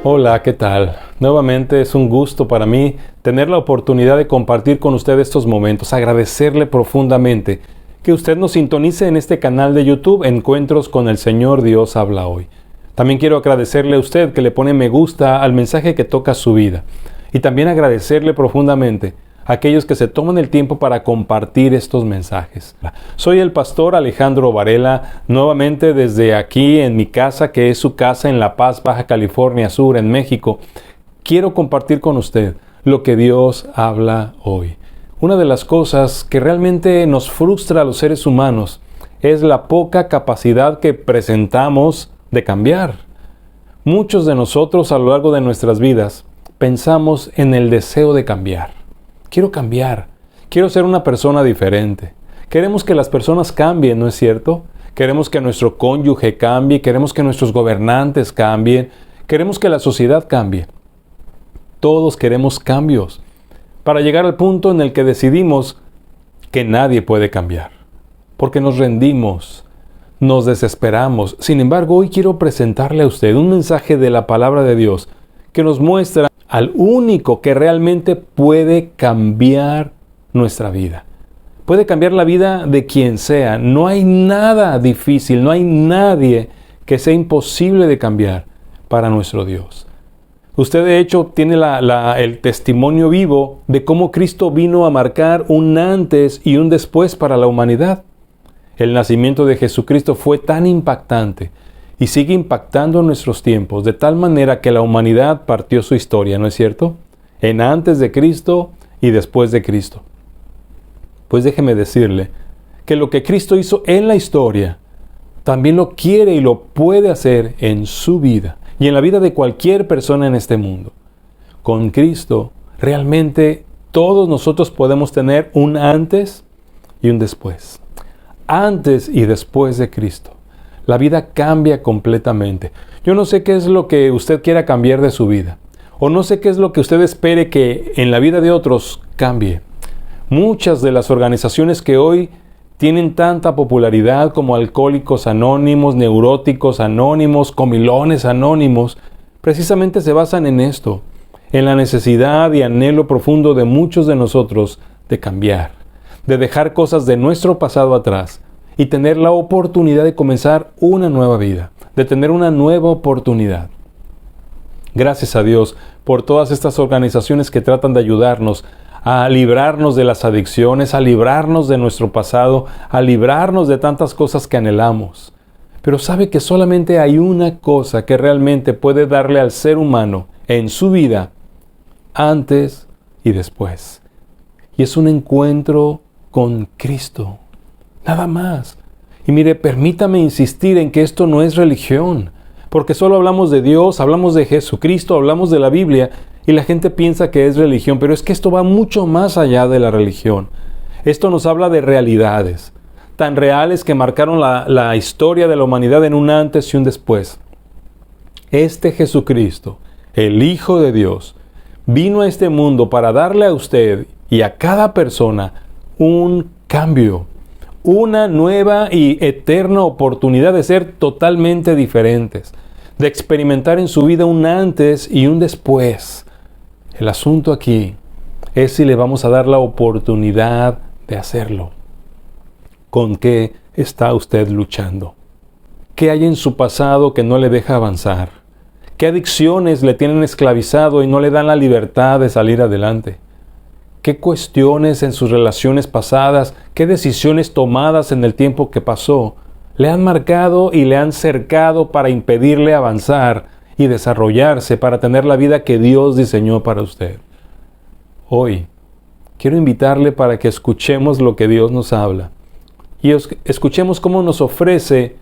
Hola, ¿qué tal? Nuevamente es un gusto para mí tener la oportunidad de compartir con usted estos momentos, agradecerle profundamente que usted nos sintonice en este canal de YouTube, Encuentros con el Señor Dios Habla Hoy. También quiero agradecerle a usted que le pone me gusta al mensaje que toca su vida. Y también agradecerle profundamente a aquellos que se toman el tiempo para compartir estos mensajes. Soy el pastor Alejandro Varela, nuevamente desde aquí en mi casa, que es su casa en La Paz, Baja California Sur, en México. Quiero compartir con usted lo que Dios habla hoy. Una de las cosas que realmente nos frustra a los seres humanos es la poca capacidad que presentamos de cambiar. Muchos de nosotros a lo largo de nuestras vidas pensamos en el deseo de cambiar. Quiero cambiar, quiero ser una persona diferente. Queremos que las personas cambien, ¿no es cierto? Queremos que nuestro cónyuge cambie, queremos que nuestros gobernantes cambien, queremos que la sociedad cambie. Todos queremos cambios, para llegar al punto en el que decidimos que nadie puede cambiar, porque nos rendimos, nos desesperamos. Sin embargo, hoy quiero presentarle a usted un mensaje de la palabra de Dios que nos muestra al único que realmente puede cambiar nuestra vida. Puede cambiar la vida de quien sea. No hay nada difícil, no hay nadie que sea imposible de cambiar para nuestro Dios. Usted de hecho tiene el testimonio vivo de cómo Cristo vino a marcar un antes y un después para la humanidad. El nacimiento de Jesucristo fue tan impactante y sigue impactando en nuestros tiempos, de tal manera que la humanidad partió su historia, ¿no es cierto? En antes de Cristo y después de Cristo. Pues déjeme decirle que lo que Cristo hizo en la historia, también lo quiere y lo puede hacer en su vida y en la vida de cualquier persona en este mundo. Con Cristo, realmente todos nosotros podemos tener un antes y un después. Antes y después de Cristo. La vida cambia completamente. Yo no sé qué es lo que usted quiera cambiar de su vida. O no sé qué es lo que usted espere que en la vida de otros cambie. Muchas de las organizaciones que hoy tienen tanta popularidad como Alcohólicos Anónimos, Neuróticos Anónimos, Comilones Anónimos, precisamente se basan en esto, en la necesidad y anhelo profundo de muchos de nosotros de cambiar, de dejar cosas de nuestro pasado atrás y tener la oportunidad de comenzar una nueva vida, de tener una nueva oportunidad. Gracias a Dios por todas estas organizaciones que tratan de ayudarnos a librarnos de las adicciones, a librarnos de nuestro pasado, a librarnos de tantas cosas que anhelamos. Pero sabe que solamente hay una cosa que realmente puede darle al ser humano en su vida antes y después. Y es un encuentro con Cristo. Nada más. Y mire, permítame insistir en que esto no es religión, porque solo hablamos de Dios, hablamos de Jesucristo, hablamos de la Biblia, y la gente piensa que es religión, pero es que esto va mucho más allá de la religión. Esto nos habla de realidades, tan reales que marcaron la historia de la humanidad en un antes y un después. Este Jesucristo, el Hijo de Dios, vino a este mundo para darle a usted y a cada persona un cambio, una nueva y eterna oportunidad de ser totalmente diferentes, de experimentar en su vida un antes y un después. El asunto aquí es si le vamos a dar la oportunidad de hacerlo. ¿Con qué está usted luchando? ¿Qué hay en su pasado que no le deja avanzar? ¿Qué adicciones le tienen esclavizado y no le dan la libertad de salir adelante? ¿Qué cuestiones en sus relaciones pasadas, qué decisiones tomadas en el tiempo que pasó, le han marcado y le han cercado para impedirle avanzar y desarrollarse para tener la vida que Dios diseñó para usted? Hoy quiero invitarle para que escuchemos lo que Dios nos habla y escuchemos cómo nos ofrece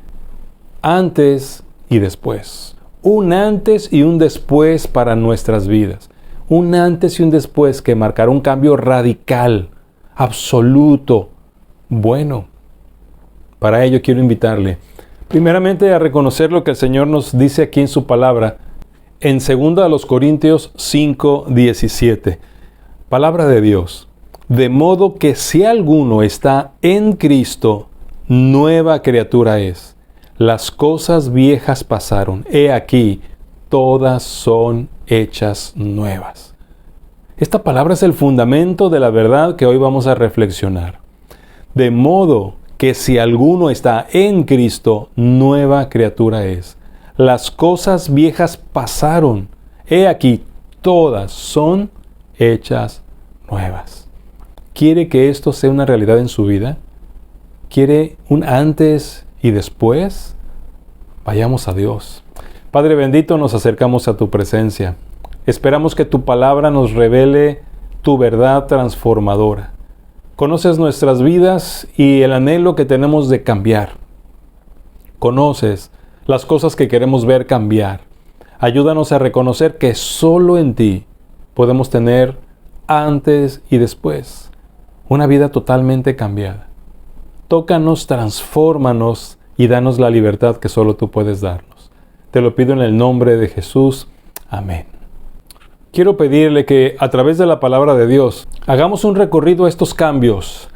antes y después. Un antes y un después para nuestras vidas. Un antes y un después que marcará un cambio radical, absoluto, bueno. Para ello quiero invitarle primeramente a reconocer lo que el Señor nos dice aquí en su palabra, en 2 Corintios 5:17. Palabra de Dios. De modo que si alguno está en Cristo, nueva criatura es. Las cosas viejas pasaron. He aquí, todas son hechas nuevas. Esta palabra es el fundamento de la verdad que hoy vamos a reflexionar. De modo que si alguno está en Cristo, nueva criatura es. Las cosas viejas pasaron. He aquí, todas son hechas nuevas. ¿Quiere que esto sea una realidad en su vida? ¿Quiere un antes y después? Vayamos a Dios. Padre bendito, nos acercamos a tu presencia. Esperamos que tu palabra nos revele tu verdad transformadora. Conoces nuestras vidas y el anhelo que tenemos de cambiar. Conoces las cosas que queremos ver cambiar. Ayúdanos a reconocer que solo en ti podemos tener antes y después una vida totalmente cambiada. Tócanos, transfórmanos y danos la libertad que solo tú puedes darnos. Te lo pido en el nombre de Jesús. Amén. Quiero pedirle que a través de la palabra de Dios hagamos un recorrido a estos cambios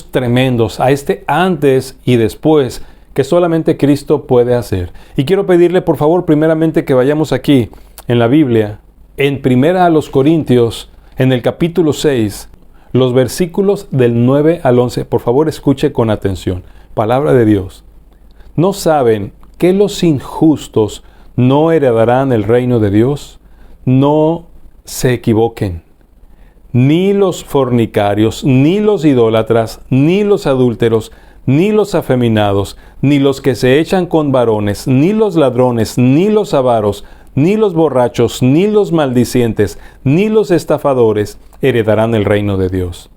tremendos, a este antes y después que solamente Cristo puede hacer. Y quiero pedirle por favor primeramente que vayamos aquí en la Biblia, en 1 Corintios, en el capítulo 6, los versículos del 9 al 11. Por favor escuche con atención. Palabra de Dios. ¿No saben que los injustos no heredarán el reino de Dios? No se equivoquen. Ni los fornicarios, ni los idólatras, ni los adúlteros, ni los afeminados, ni los que se echan con varones, ni los ladrones, ni los avaros, ni los borrachos, ni los maldicientes, ni los estafadores heredarán el reino de Dios.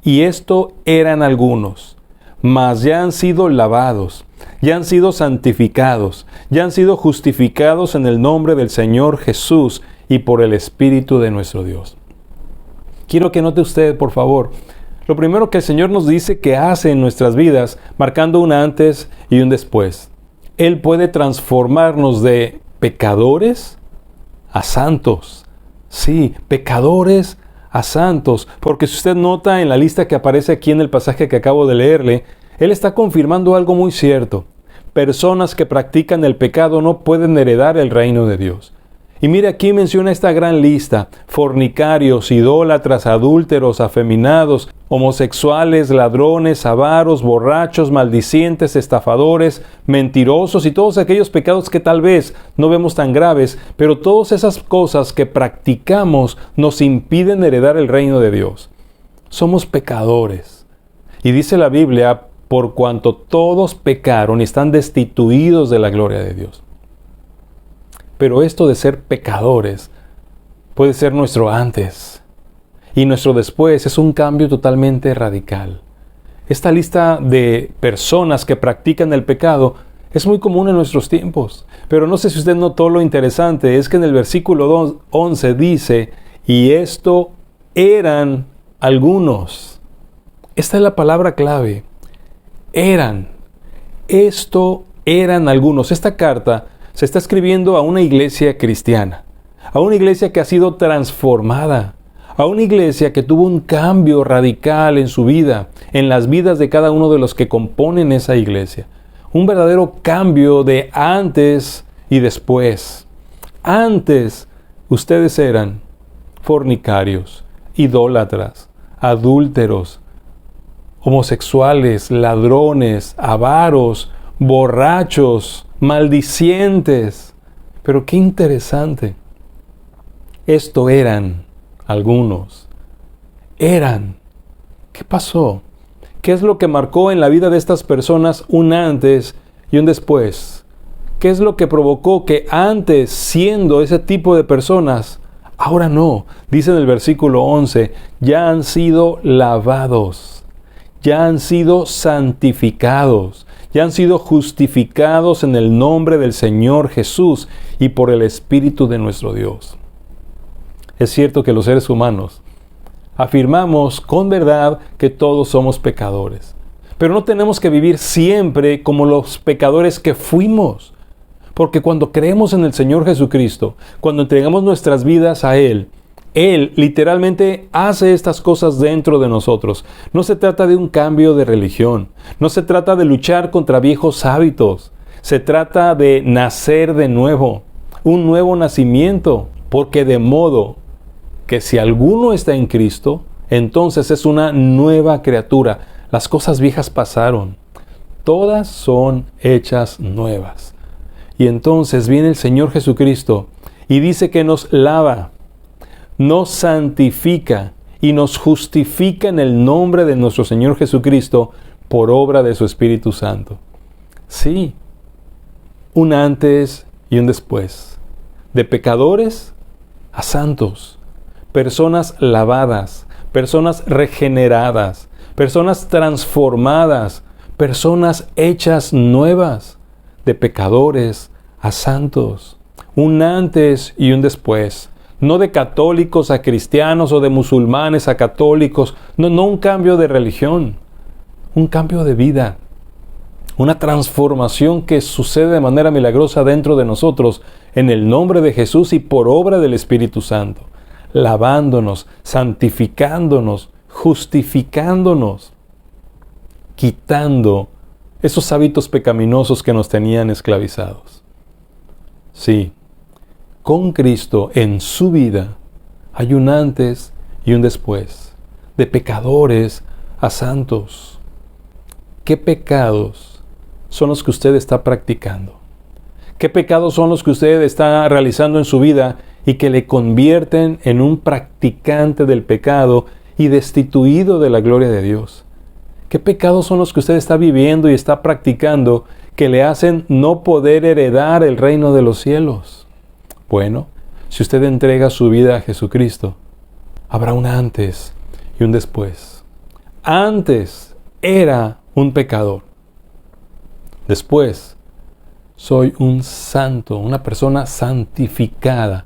Y esto eran algunos, mas ya han sido lavados, ya han sido santificados, ya han sido justificados en el nombre del Señor Jesús y por el Espíritu de nuestro Dios. Quiero que note usted, por favor, lo primero que el Señor nos dice que hace en nuestras vidas, marcando un antes y un después. Él puede transformarnos de pecadores a santos. Sí, pecadores a santos. Porque si usted nota en la lista que aparece aquí en el pasaje que acabo de leerle, Él está confirmando algo muy cierto. Personas que practican el pecado no pueden heredar el reino de Dios. Y mire, aquí menciona esta gran lista: fornicarios, idólatras, adúlteros, afeminados, homosexuales, ladrones, avaros, borrachos, maldicientes, estafadores, mentirosos y todos aquellos pecados que tal vez no vemos tan graves, pero todas esas cosas que practicamos nos impiden heredar el reino de Dios. Somos pecadores. Y dice la Biblia, por cuanto todos pecaron y están destituidos de la gloria de Dios. Pero esto de ser pecadores puede ser nuestro antes y nuestro después. Es un cambio totalmente radical. Esta lista de personas que practican el pecado es muy común en nuestros tiempos. Pero no sé si usted notó lo interesante, es que en el versículo 11 dice, y esto eran algunos. Esta es la palabra clave. Eran. Esto eran algunos. Esta carta se está escribiendo a una iglesia cristiana, a una iglesia que ha sido transformada, a una iglesia que tuvo un cambio radical en su vida, en las vidas de cada uno de los que componen esa iglesia. Un verdadero cambio de antes y después. Antes ustedes eran fornicarios, idólatras, adúlteros, homosexuales, ladrones, avaros, borrachos, maldicientes. Pero qué interesante. Esto eran algunos. Eran. ¿Qué pasó? ¿Qué es lo que marcó en la vida de estas personas un antes y un después? ¿Qué es lo que provocó que antes, siendo ese tipo de personas, ahora no? Dice en el versículo 11, ya han sido lavados, ya han sido santificados, ya han sido justificados en el nombre del Señor Jesús y por el Espíritu de nuestro Dios. Es cierto que los seres humanos afirmamos con verdad que todos somos pecadores, pero no tenemos que vivir siempre como los pecadores que fuimos, porque cuando creemos en el Señor Jesucristo, cuando entregamos nuestras vidas a Él literalmente hace estas cosas dentro de nosotros. No se trata de un cambio de religión. No se trata de luchar contra viejos hábitos. Se trata de nacer de nuevo. un nuevo nacimiento, porque de modo que si alguno está en Cristo, entonces es una nueva criatura. Las cosas viejas pasaron, todas son hechas nuevas. Y entonces viene el Señor Jesucristo y dice que nos lava, nos santifica y nos justifica en el nombre de nuestro Señor Jesucristo por obra de su Espíritu Santo. Sí, un antes y un después. De pecadores a santos. Personas lavadas, personas regeneradas, personas transformadas, personas hechas nuevas. De pecadores a santos. Un antes y un después. No de católicos a cristianos o de musulmanes a católicos. No un cambio de religión. Un cambio de vida. Una transformación que sucede de manera milagrosa dentro de nosotros en el nombre de Jesús y por obra del Espíritu Santo. Lavándonos, santificándonos, justificándonos, quitando esos hábitos pecaminosos que nos tenían esclavizados. Sí, con Cristo en su vida hay un antes y un después, de pecadores a santos. ¿Qué pecados son los que usted está practicando? ¿Qué pecados son los que usted está realizando en su vida y que le convierten en un practicante del pecado y destituido de la gloria de Dios? ¿Qué pecados son los que usted está viviendo y está practicando que le hacen no poder heredar el reino de los cielos? Bueno, si usted entrega su vida a Jesucristo, habrá un antes y un después. Antes era un pecador. Después, soy un santo, una persona santificada,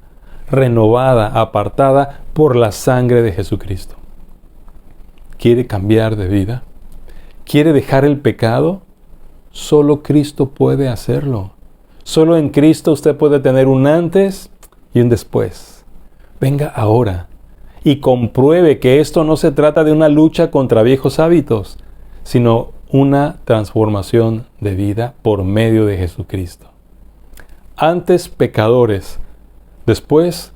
renovada, apartada por la sangre de Jesucristo. ¿Quiere cambiar de vida? ¿Quiere dejar el pecado? Solo Cristo puede hacerlo. Solo en Cristo usted puede tener un antes y un después. Venga ahora y compruebe que esto no se trata de una lucha contra viejos hábitos, sino una transformación de vida por medio de Jesucristo. Antes pecadores, después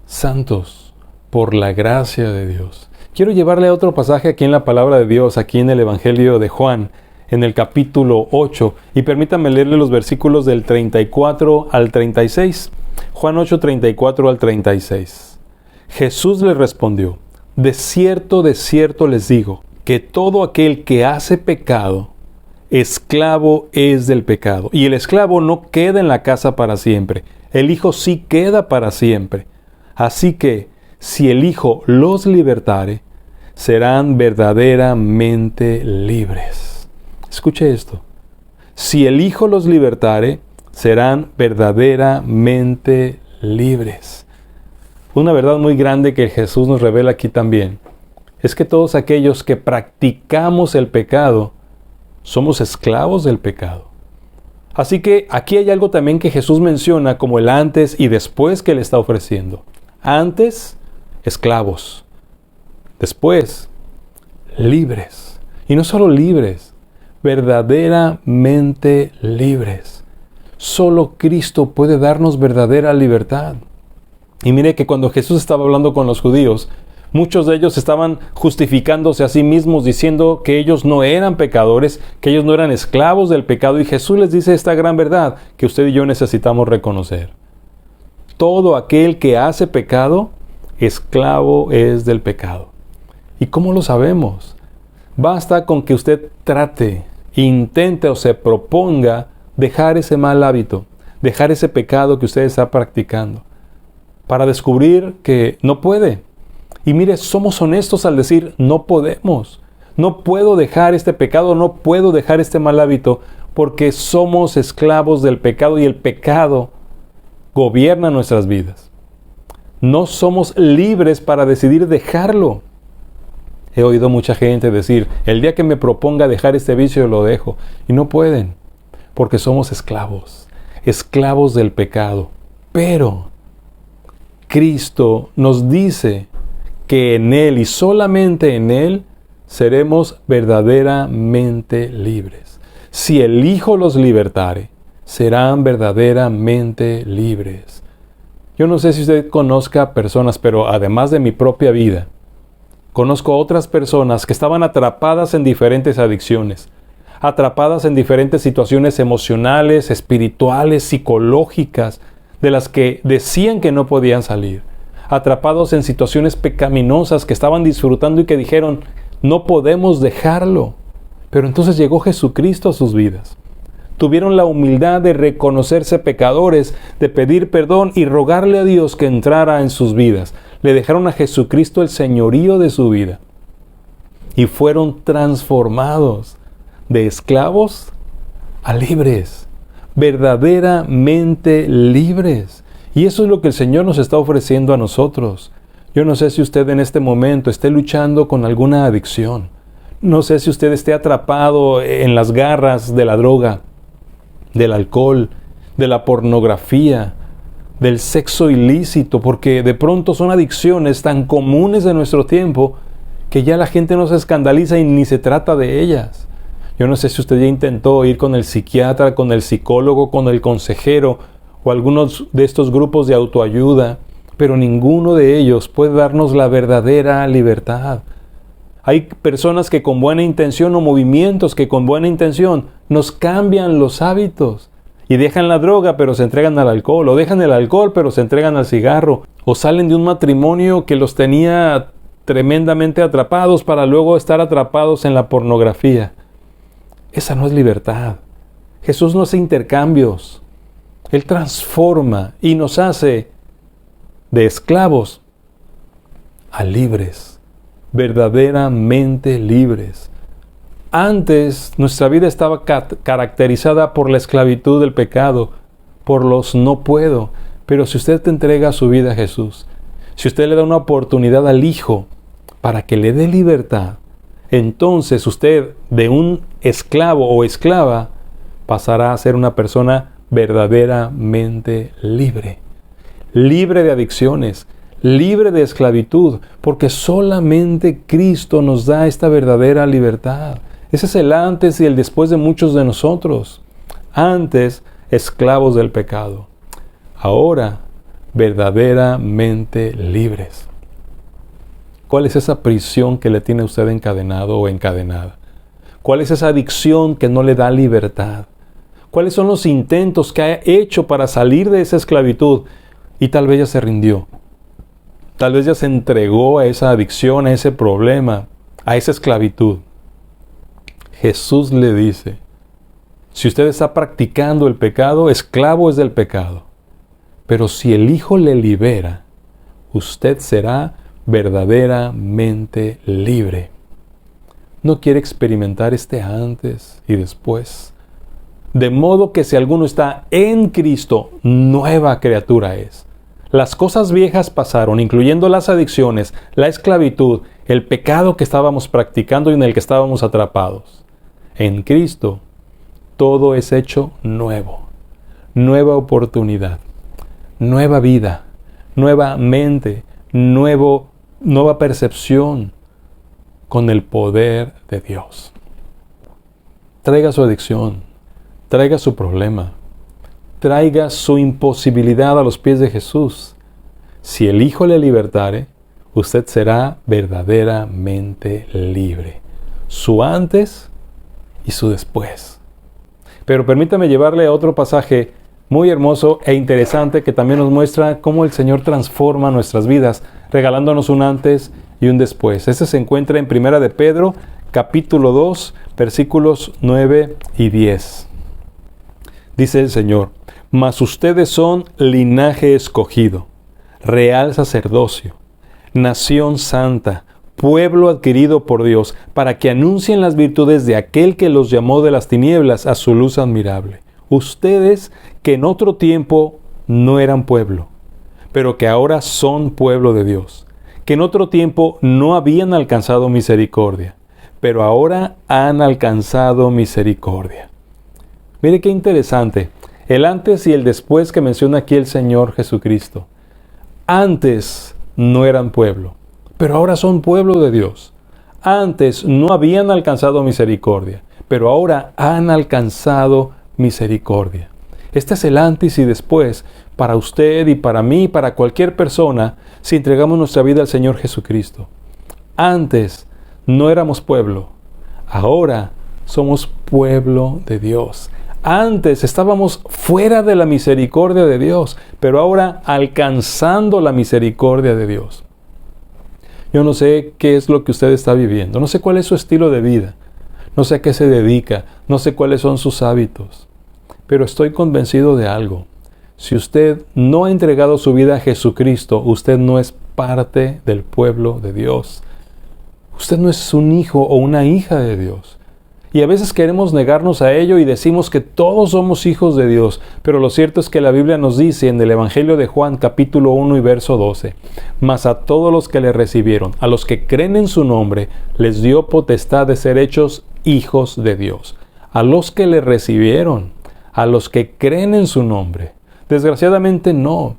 santos por la gracia de Dios. Quiero llevarle a otro pasaje aquí en la palabra de Dios, aquí en el Evangelio de Juan, en el capítulo 8, y permítanme leerle los versículos del 34 al 36. Juan 8, 34 al 36. Jesús le respondió: de cierto les digo, que todo aquel que hace pecado, esclavo es del pecado. Y el esclavo no queda en la casa para siempre, el Hijo sí queda para siempre. Así que, si el Hijo los libertare, serán verdaderamente libres. Escuche esto. Si el Hijo los libertare, serán verdaderamente libres. Una verdad muy grande que Jesús nos revela aquí también es que todos aquellos que practicamos el pecado, somos esclavos del pecado. Así que aquí hay algo también que Jesús menciona como el antes y después que Él está ofreciendo. Antes, esclavos. Después, libres. Y no solo libres, verdaderamente libres. Solo Cristo puede darnos verdadera libertad. Y mire que cuando Jesús estaba hablando con los judíos, muchos de ellos estaban justificándose a sí mismos, diciendo que ellos no eran pecadores, que ellos no eran esclavos del pecado. Y Jesús les dice esta gran verdad que usted y yo necesitamos reconocer. Todo aquel que hace pecado, esclavo es del pecado. ¿Y cómo lo sabemos? Basta con que usted trate, intente o se proponga dejar ese mal hábito, dejar ese pecado que usted está practicando, para descubrir que no puede. Y mire, somos honestos al decir, no podemos. No puedo dejar este pecado, no puedo dejar este mal hábito, porque somos esclavos del pecado y el pecado gobierna nuestras vidas. No somos libres para decidir dejarlo. He oído mucha gente decir, el día que me proponga dejar este vicio lo dejo. Y no pueden, porque somos esclavos, esclavos del pecado. Pero Cristo nos dice que en Él y solamente en Él seremos verdaderamente libres. Si el Hijo los libertare, serán verdaderamente libres. Yo no sé si usted conozca personas, pero además de mi propia vida, conozco otras personas que estaban atrapadas en diferentes adicciones, atrapadas en diferentes situaciones emocionales, espirituales, psicológicas, de las que decían que no podían salir, atrapados en situaciones pecaminosas que estaban disfrutando y que dijeron, no podemos dejarlo. Pero entonces llegó Jesucristo a sus vidas. Tuvieron la humildad de reconocerse pecadores, de pedir perdón y rogarle a Dios que entrara en sus vidas. Le dejaron a Jesucristo el señorío de su vida. Y fueron transformados de esclavos a libres, verdaderamente libres. Y eso es lo que el Señor nos está ofreciendo a nosotros. Yo no sé si usted en este momento esté luchando con alguna adicción. No sé si usted esté atrapado en las garras de la droga, del alcohol, de la pornografía, del sexo ilícito, porque de pronto son adicciones tan comunes de nuestro tiempo que ya la gente no se escandaliza y ni se trata de ellas. Yo no sé si usted ya intentó ir con el psiquiatra, con el psicólogo, con el consejero o algunos de estos grupos de autoayuda, pero ninguno de ellos puede darnos la verdadera libertad. Hay personas que con buena intención o movimientos que con buena intención nos cambian los hábitos y dejan la droga pero se entregan al alcohol, o dejan el alcohol pero se entregan al cigarro, o salen de un matrimonio que los tenía tremendamente atrapados para luego estar atrapados en la pornografía. Esa no es libertad. Jesús no hace intercambios. Él transforma y nos hace de esclavos a libres. Verdaderamente libres. Antes nuestra vida estaba caracterizada por la esclavitud del pecado, por los no puedo. Pero si usted te entrega su vida a Jesús, si usted le da una oportunidad al Hijo para que le dé libertad, entonces usted de un esclavo o esclava pasará a ser una persona verdaderamente libre. Libre de adicciones, libre de esclavitud, porque solamente Cristo nos da esta verdadera libertad. Ese es el antes y el después de muchos de nosotros. Antes, esclavos del pecado. Ahora, verdaderamente libres. ¿Cuál es esa prisión que le tiene a usted encadenado o encadenada? ¿Cuál es esa adicción que no le da libertad? ¿Cuáles son los intentos que ha hecho para salir de esa esclavitud? Y tal vez ya se rindió. Tal vez ya se entregó a esa adicción, a ese problema, a esa esclavitud. Jesús le dice, si usted está practicando el pecado, esclavo es del pecado. Pero si el Hijo le libera, usted será verdaderamente libre. ¿No quiere experimentar este antes y después? De modo que si alguno está en Cristo, nueva criatura es. Las cosas viejas pasaron, incluyendo las adicciones, la esclavitud, el pecado que estábamos practicando y en el que estábamos atrapados. En Cristo, todo es hecho nuevo. Nueva oportunidad, nueva vida, nueva mente, nueva percepción con el poder de Dios. Traiga su adicción, traiga su problema, traiga su imposibilidad a los pies de Jesús. Si el Hijo le libertare, usted será verdaderamente libre. Su antes y su después. Pero permítame llevarle a otro pasaje muy hermoso e interesante que también nos muestra cómo el Señor transforma nuestras vidas, regalándonos un antes y un después. Este se encuentra en 1 de Pedro, capítulo 2, versículos 9 y 10. Dice el Señor, mas ustedes son linaje escogido, real sacerdocio, nación santa, pueblo adquirido por Dios, para que anuncien las virtudes de aquel que los llamó de las tinieblas a su luz admirable. Ustedes que en otro tiempo no eran pueblo, pero que ahora son pueblo de Dios, que en otro tiempo no habían alcanzado misericordia, pero ahora han alcanzado misericordia. Mire qué interesante, el antes y el después que menciona aquí el Señor Jesucristo. Antes no eran pueblo, pero ahora son pueblo de Dios. Antes no habían alcanzado misericordia, pero ahora han alcanzado misericordia. Este es el antes y después para usted y para mí, para cualquier persona, si entregamos nuestra vida al Señor Jesucristo. Antes no éramos pueblo, ahora somos pueblo de Dios. Antes estábamos fuera de la misericordia de Dios, pero ahora alcanzando la misericordia de Dios. Yo no sé qué es lo que usted está viviendo, no sé cuál es su estilo de vida, no sé a qué se dedica, no sé cuáles son sus hábitos, pero estoy convencido de algo. Si usted no ha entregado su vida a Jesucristo, usted no es parte del pueblo de Dios. Usted no es un hijo o una hija de Dios. Y a veces queremos negarnos a ello y decimos que todos somos hijos de Dios, pero lo cierto es que la Biblia nos dice en el Evangelio de Juan capítulo 1 y verso 12, mas a todos los que le recibieron, a los que creen en su nombre, les dio potestad de ser hechos hijos de Dios. A los que le recibieron, a los que creen en su nombre. Desgraciadamente no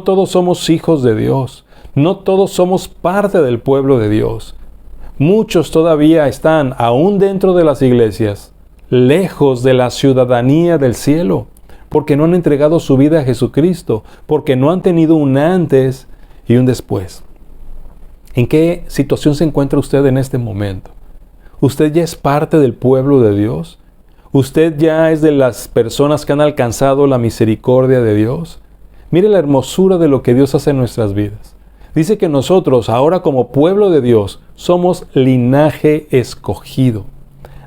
todos somos hijos de Dios, no todos somos parte del pueblo de Dios. Muchos todavía están, aún dentro de las iglesias, lejos de la ciudadanía del cielo, porque no han entregado su vida a Jesucristo, porque no han tenido un antes y un después. ¿En qué situación se encuentra usted en este momento? ¿Usted ya es parte del pueblo de Dios? ¿Usted ya es de las personas que han alcanzado la misericordia de Dios? Mire la hermosura de lo que Dios hace en nuestras vidas. Dice que nosotros, ahora como pueblo de Dios, somos linaje escogido,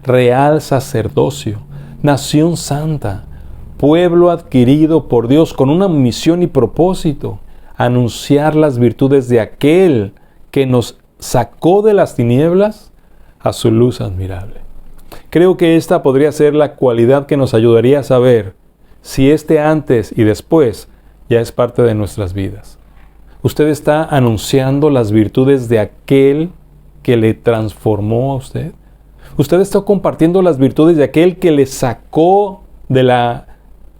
real sacerdocio, nación santa, pueblo adquirido por Dios con una misión y propósito, anunciar las virtudes de aquel que nos sacó de las tinieblas a su luz admirable. Creo que esta podría ser la cualidad que nos ayudaría a saber si este antes y después ya es parte de nuestras vidas. Usted está anunciando las virtudes de aquel que le transformó a usted. Usted está compartiendo las virtudes de aquel que le sacó de la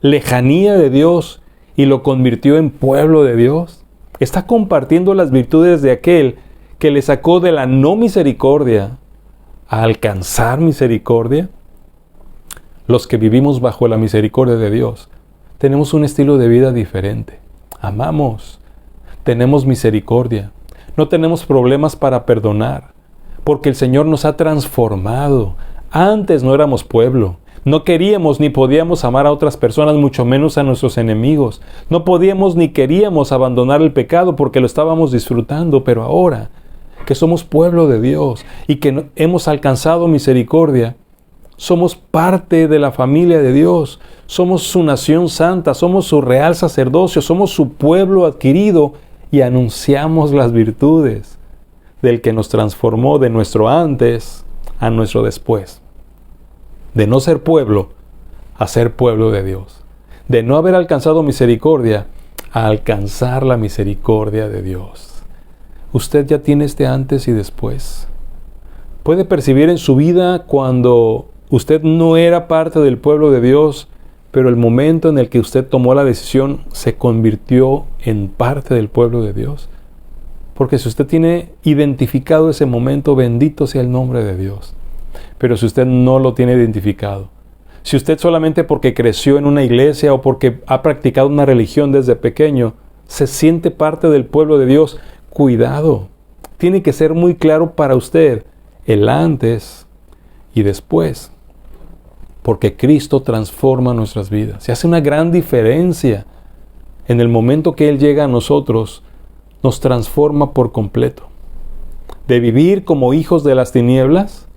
lejanía de Dios y lo convirtió en pueblo de Dios. Está compartiendo las virtudes de aquel que le sacó de la no misericordia a alcanzar misericordia. Los que vivimos bajo la misericordia de Dios tenemos un estilo de vida diferente. Amamos. Tenemos misericordia, no tenemos problemas para perdonar, porque el Señor nos ha transformado. Antes no éramos pueblo, no queríamos ni podíamos amar a otras personas, mucho menos a nuestros enemigos. No podíamos ni queríamos abandonar el pecado porque lo estábamos disfrutando, pero ahora que somos pueblo de Dios y que hemos alcanzado misericordia, somos parte de la familia de Dios, somos su nación santa, somos su real sacerdocio, somos su pueblo adquirido, y anunciamos las virtudes del que nos transformó de nuestro antes a nuestro después. De no ser pueblo a ser pueblo de Dios. De no haber alcanzado misericordia a alcanzar la misericordia de Dios. Usted ya tiene este antes y después. Puede percibir en su vida cuando usted no era parte del pueblo de Dios, pero el momento en el que usted tomó la decisión se convirtió en parte del pueblo de Dios. Porque si usted tiene identificado ese momento, bendito sea el nombre de Dios. Pero si usted no lo tiene identificado, si usted solamente porque creció en una iglesia o porque ha practicado una religión desde pequeño, se siente parte del pueblo de Dios, cuidado. Tiene que ser muy claro para usted el antes y después. Porque Cristo transforma nuestras vidas. Se hace una gran diferencia. En el momento que Él llega a nosotros, nos transforma por completo. De vivir como hijos de las tinieblas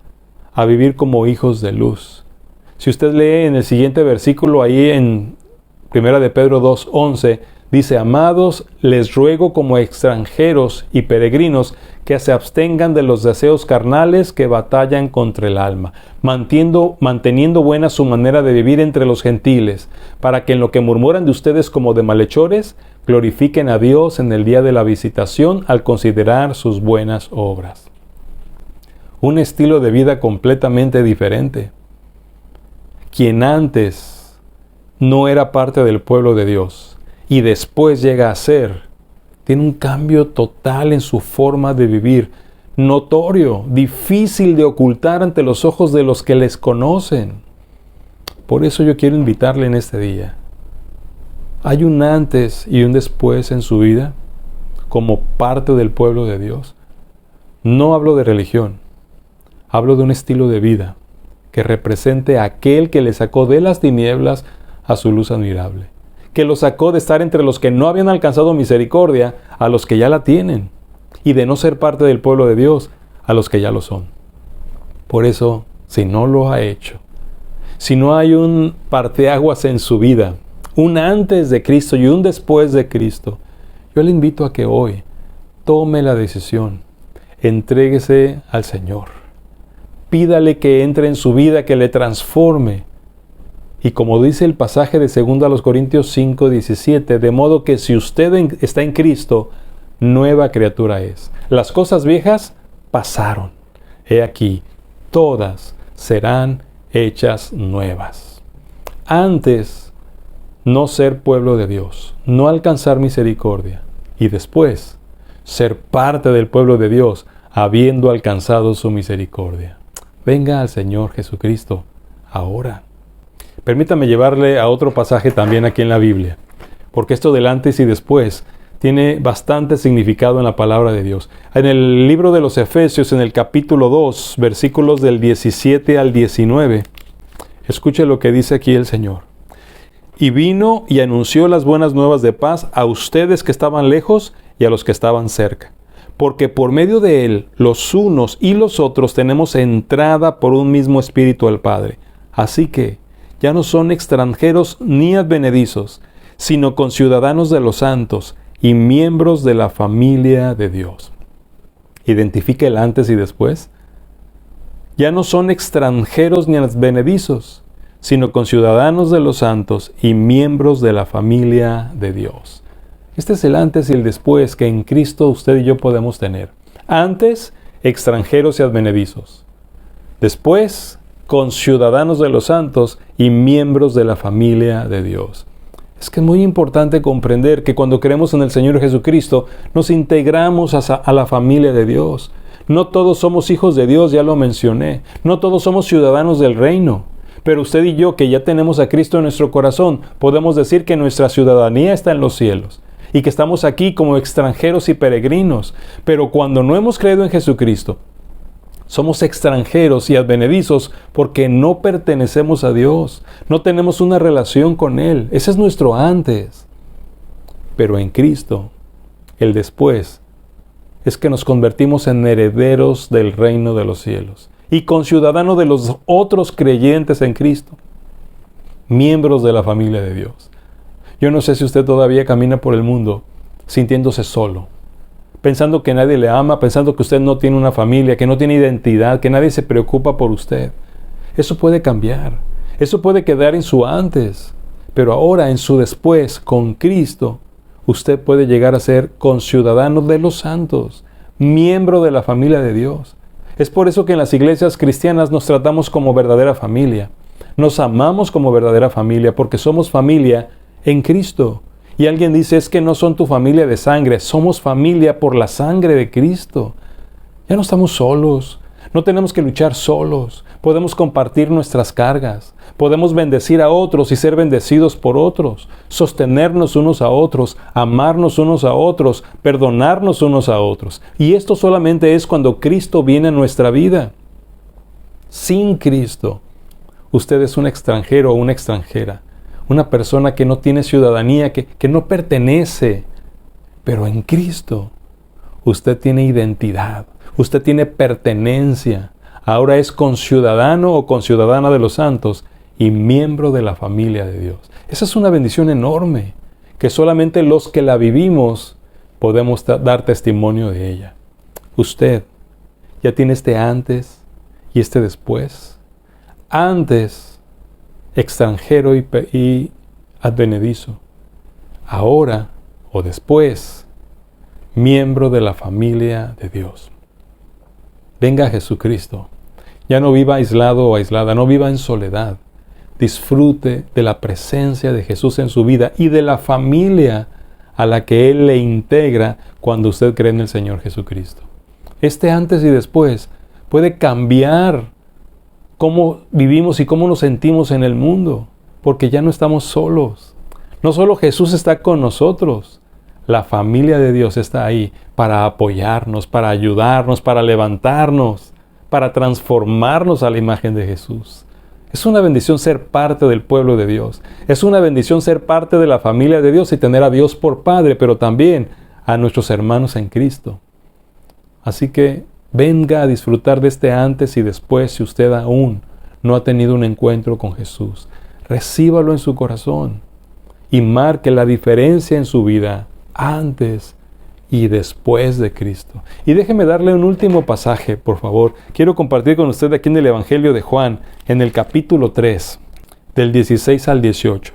a vivir como hijos de luz. Si usted lee en el siguiente versículo, ahí en 1 de Pedro 2:11, dice: amados, les ruego como extranjeros y peregrinos que se abstengan de los deseos carnales que batallan contra el alma, manteniendo buena su manera de vivir entre los gentiles, para que en lo que murmuran de ustedes como de malhechores, glorifiquen a Dios en el día de la visitación al considerar sus buenas obras. Un estilo de vida completamente diferente. Quien antes no era parte del pueblo de Dios y después llega a ser, tiene un cambio total en su forma de vivir, notorio, difícil de ocultar ante los ojos de los que les conocen. Por eso yo quiero invitarle en este día ¿Hay un antes y un después en su vida como parte del pueblo de Dios? No hablo de religión, hablo de un estilo de vida que represente a aquel que le sacó de las tinieblas a su luz admirable, que lo sacó de estar entre los que no habían alcanzado misericordia a los que ya la tienen, y de no ser parte del pueblo de Dios a los que ya lo son. Por eso, si no lo ha hecho, si no hay un parteaguas en su vida, un antes de Cristo y un después de Cristo, yo le invito a que hoy tome la decisión, entréguese al Señor, pídale que entre en su vida, que le transforme. Y como dice el pasaje de 2 Corintios 5:17, de modo que si usted está en Cristo, nueva criatura es. Las cosas viejas pasaron. He aquí, todas serán hechas nuevas. Antes, no ser pueblo de Dios, no alcanzar misericordia. Y después, ser parte del pueblo de Dios, habiendo alcanzado su misericordia. Venga al Señor Jesucristo ahora. Permítame llevarle a otro pasaje también aquí en la Biblia, porque esto del antes y después tiene bastante significado en la palabra de Dios. En el libro de los Efesios, en el capítulo 2, versículos del 17 al 19, escuche lo que dice aquí el Señor. Y vino y anunció las buenas nuevas de paz a ustedes que estaban lejos y a los que estaban cerca. Porque por medio de Él, los unos y los otros tenemos entrada por un mismo Espíritu al Padre. Así que ya no son extranjeros ni advenedizos, sino conciudadanos de los santos y miembros de la familia de Dios. Identifica el antes y después. Ya no son extranjeros ni advenedizos, sino conciudadanos de los santos y miembros de la familia de Dios. Este es el antes y el después que en Cristo usted y yo podemos tener. Antes, extranjeros y advenedizos. Después, conciudadanos de los santos y miembros de la familia de Dios. Es que es muy importante comprender que cuando creemos en el Señor Jesucristo, nos integramos a la familia de Dios. No todos somos hijos de Dios, ya lo mencioné. No todos somos ciudadanos del reino. Pero usted y yo, que ya tenemos a Cristo en nuestro corazón, podemos decir que nuestra ciudadanía está en los cielos y que estamos aquí como extranjeros y peregrinos. Pero cuando no hemos creído en Jesucristo, somos extranjeros y advenedizos porque no pertenecemos a Dios, no tenemos una relación con Él. Ese es nuestro antes. Pero en Cristo, el después, es que nos convertimos en herederos del reino de los cielos y conciudadanos de los otros creyentes en Cristo, miembros de la familia de Dios. Yo no sé si usted todavía camina por el mundo sintiéndose solo, pensando que nadie le ama, pensando que usted no tiene una familia, que no tiene identidad, que nadie se preocupa por usted. Eso puede cambiar, eso puede quedar en su antes, pero ahora en su después, con Cristo, usted puede llegar a ser conciudadano de los santos, miembro de la familia de Dios. Es por eso que en las iglesias cristianas nos tratamos como verdadera familia. Nos amamos como verdadera familia porque somos familia en Cristo. Y alguien dice, es que no son tu familia de sangre, somos familia por la sangre de Cristo. Ya no estamos solos, no tenemos que luchar solos, podemos compartir nuestras cargas, podemos bendecir a otros y ser bendecidos por otros, sostenernos unos a otros, amarnos unos a otros, perdonarnos unos a otros. Y esto solamente es cuando Cristo viene a nuestra vida. Sin Cristo, usted es un extranjero o una extranjera. Una persona que no tiene ciudadanía, que no pertenece. Pero en Cristo, usted tiene identidad, usted tiene pertenencia. Ahora es conciudadano o conciudadana de los santos y miembro de la familia de Dios. Esa es una bendición enorme, que solamente los que la vivimos podemos dar testimonio de ella. Usted ya tiene este antes y este después. Antes, extranjero y advenedizo. Ahora o después, miembro de la familia de Dios. Venga a Jesucristo. Ya no viva aislado o aislada, no viva en soledad. Disfrute de la presencia de Jesús en su vida y de la familia a la que Él le integra cuando usted cree en el Señor Jesucristo. Este antes y después puede cambiar cómo vivimos y cómo nos sentimos en el mundo, porque ya no estamos solos. No solo Jesús está con nosotros, la familia de Dios está ahí para apoyarnos, para ayudarnos, para levantarnos, para transformarnos a la imagen de Jesús. Es una bendición ser parte del pueblo de Dios. Es una bendición ser parte de la familia de Dios y tener a Dios por Padre, pero también a nuestros hermanos en Cristo. Así que venga a disfrutar de este antes y después si usted aún no ha tenido un encuentro con Jesús. Recíbalo en su corazón y marque la diferencia en su vida antes y después de Cristo. Y déjeme darle un último pasaje, por favor. Quiero compartir con usted aquí en el Evangelio de Juan, en el capítulo 3, del 16 al 18.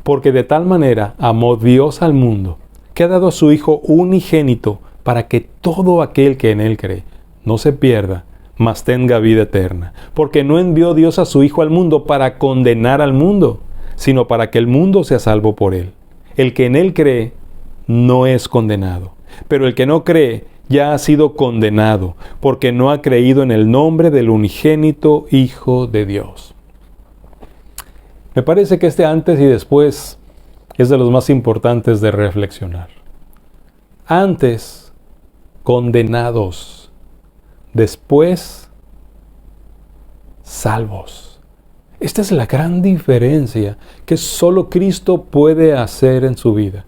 Porque de tal manera amó Dios al mundo, que ha dado a su Hijo unigénito, para que todo aquel que en Él cree no se pierda, mas tenga vida eterna. Porque no envió Dios a su Hijo al mundo para condenar al mundo, sino para que el mundo sea salvo por Él. El que en Él cree no es condenado, pero el que no cree ya ha sido condenado, porque no ha creído en el nombre del unigénito Hijo de Dios. Me parece que este antes y después es de los más importantes de reflexionar. Antes, condenados. Después, salvos. Esta es la gran diferencia que solo Cristo puede hacer en su vida.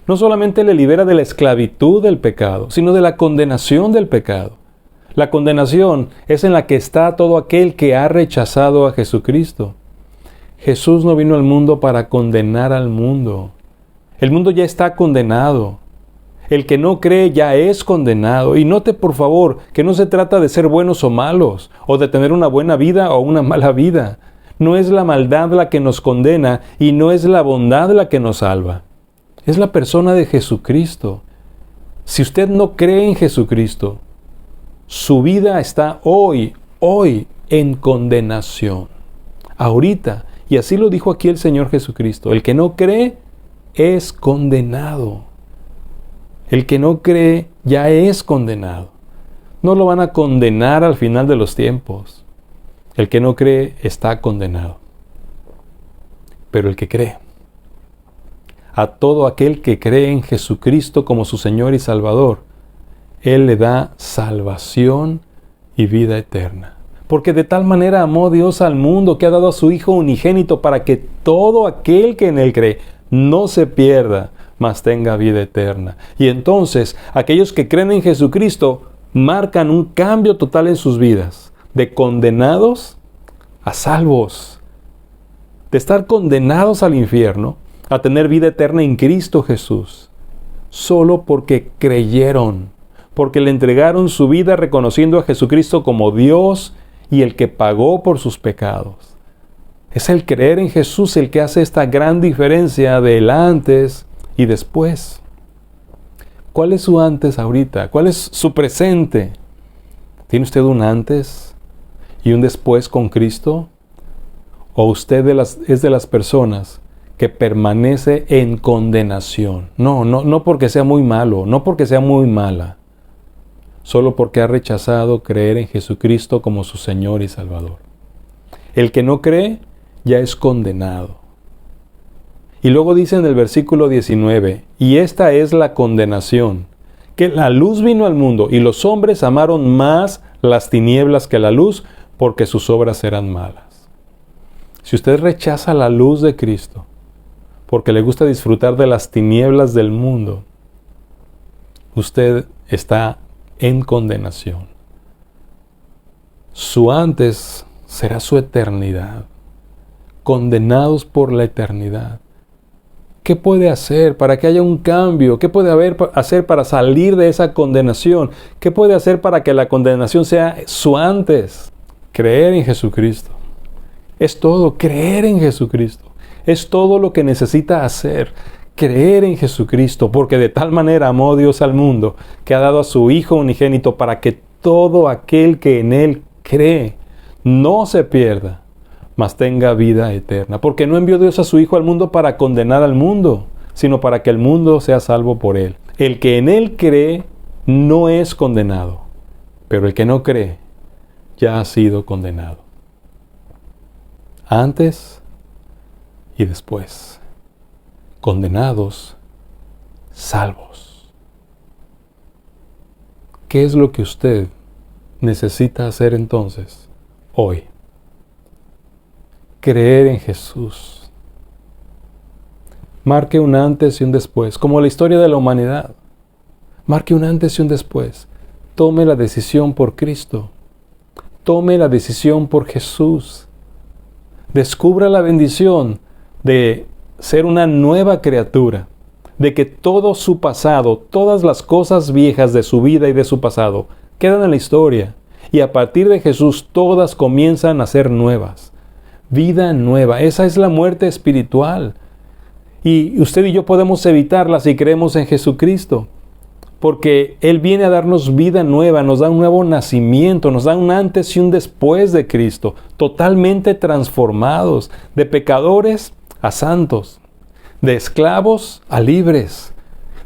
No solamente le libera de la esclavitud del pecado, sino de la condenación del pecado. La condenación es en la que está todo aquel que ha rechazado a Jesucristo. Jesús no vino al mundo para condenar al mundo. El mundo ya está condenado. El que no cree ya es condenado. Y note por favor que no se trata de ser buenos o malos, o de tener una buena vida o una mala vida. No es la maldad la que nos condena y no es la bondad la que nos salva. Es la persona de Jesucristo. Si usted no cree en Jesucristo, su vida está hoy en condenación. Ahorita. Y así lo dijo aquí el Señor Jesucristo. El que no cree es condenado. El que no cree ya es condenado. No lo van a condenar al final de los tiempos. El que no cree está condenado. Pero el que cree, a todo aquel que cree en Jesucristo como su Señor y Salvador, Él le da salvación y vida eterna. Porque de tal manera amó Dios al mundo que ha dado a su Hijo unigénito para que todo aquel que en Él cree no se pierda, mas tenga vida eterna. Y entonces, aquellos que creen en Jesucristo marcan un cambio total en sus vidas, de condenados a salvos, de estar condenados al infierno, a tener vida eterna en Cristo Jesús, solo porque creyeron, porque le entregaron su vida reconociendo a Jesucristo como Dios y el que pagó por sus pecados. Es el creer en Jesús el que hace esta gran diferencia del antes y después. ¿Cuál es su antes ahorita? ¿Cuál es su presente? ¿Tiene usted un antes y un después con Cristo? ¿O usted es de las personas que permanece en condenación? No porque sea muy malo, no porque sea muy mala, solo porque ha rechazado creer en Jesucristo como su Señor y Salvador. El que no cree ya es condenado. Y luego dice en el versículo 19, y esta es la condenación, que la luz vino al mundo y los hombres amaron más las tinieblas que la luz, porque sus obras eran malas. Si usted rechaza la luz de Cristo, porque le gusta disfrutar de las tinieblas del mundo, usted está en condenación. Su antes será su eternidad, condenados por la eternidad. ¿Qué puede hacer para que haya un cambio? ¿Qué puede hacer para salir de esa condenación? ¿Qué puede hacer para que la condenación sea su antes? Creer en Jesucristo. Es todo, creer en Jesucristo. Es todo lo que necesita hacer. Creer en Jesucristo, porque de tal manera amó Dios al mundo, que ha dado a su Hijo unigénito para que todo aquel que en Él cree no se pierda, mas tenga vida eterna. Porque no envió Dios a su Hijo al mundo para condenar al mundo, sino para que el mundo sea salvo por Él. El que en Él cree no es condenado, pero el que no cree ya ha sido condenado. Antes y después. condenados, salvos. ¿Qué es lo que usted necesita hacer entonces, hoy? Creer en Jesús. Marque un antes y un después, como la historia de la humanidad. Marque un antes y un después. Tome la decisión por Cristo. Tome la decisión por Jesús. Descubra la bendición de ser una nueva criatura, de que todo su pasado, todas las cosas viejas de su vida y de su pasado, quedan en la historia. Y a partir de Jesús todas comienzan a ser nuevas. Vida nueva. Esa es la muerte espiritual. Y usted y yo podemos evitarla si creemos en Jesucristo. Porque Él viene a darnos vida nueva, nos da un nuevo nacimiento, nos da un antes y un después de Cristo, totalmente transformados, de pecadores a santos, de esclavos a libres,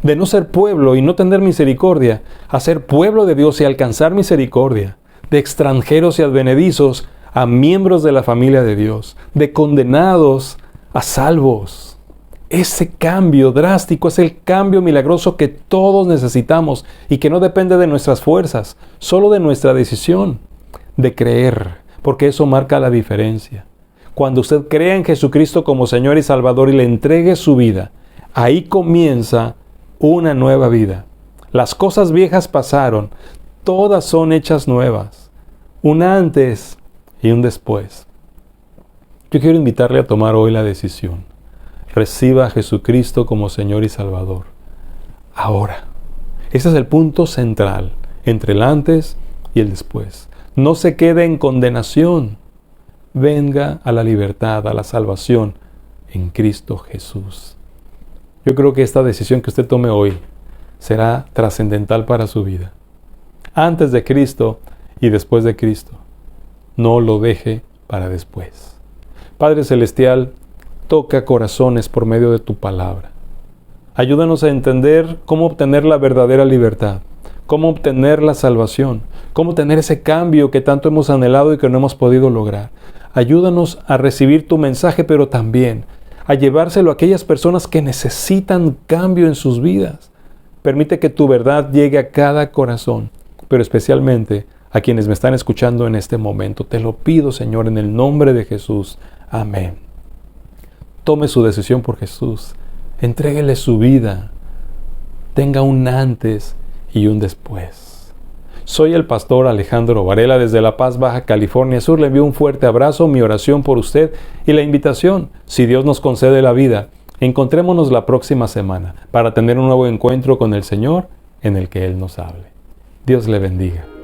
de no ser pueblo y no tener misericordia, a ser pueblo de Dios y alcanzar misericordia, de extranjeros y advenedizos a miembros de la familia de Dios, de condenados a salvos. Ese cambio drástico es el cambio milagroso que todos necesitamos y que no depende de nuestras fuerzas, solo de nuestra decisión de creer, porque eso marca la diferencia. Cuando usted crea en Jesucristo como Señor y Salvador y le entregue su vida, ahí comienza una nueva vida. Las cosas viejas pasaron, todas son hechas nuevas, un antes y un después. Yo quiero invitarle a tomar hoy la decisión. Reciba a Jesucristo como Señor y Salvador. Ahora. Ese es el punto central entre el antes y el después. No se quede en condenación. Venga a la libertad, a la salvación en Cristo Jesús. Yo creo que esta decisión que usted tome hoy será trascendental para su vida. Antes de Cristo y después de Cristo. No lo deje para después. Padre Celestial, toca corazones por medio de tu palabra. Ayúdanos a entender cómo obtener la verdadera libertad, cómo obtener la salvación, cómo tener ese cambio que tanto hemos anhelado y que no hemos podido lograr. Ayúdanos a recibir tu mensaje, pero también a llevárselo a aquellas personas que necesitan cambio en sus vidas. Permite que tu verdad llegue a cada corazón, pero especialmente a quienes me están escuchando en este momento. Te lo pido, Señor, en el nombre de Jesús. Amén. Tome su decisión por Jesús. Entréguele su vida. Tenga un antes y un después. Soy el pastor Alejandro Varela desde La Paz, Baja California Sur. Le envío un fuerte abrazo, mi oración por usted y la invitación, si Dios nos concede la vida, encontrémonos la próxima semana para tener un nuevo encuentro con el Señor en el que Él nos hable. Dios le bendiga.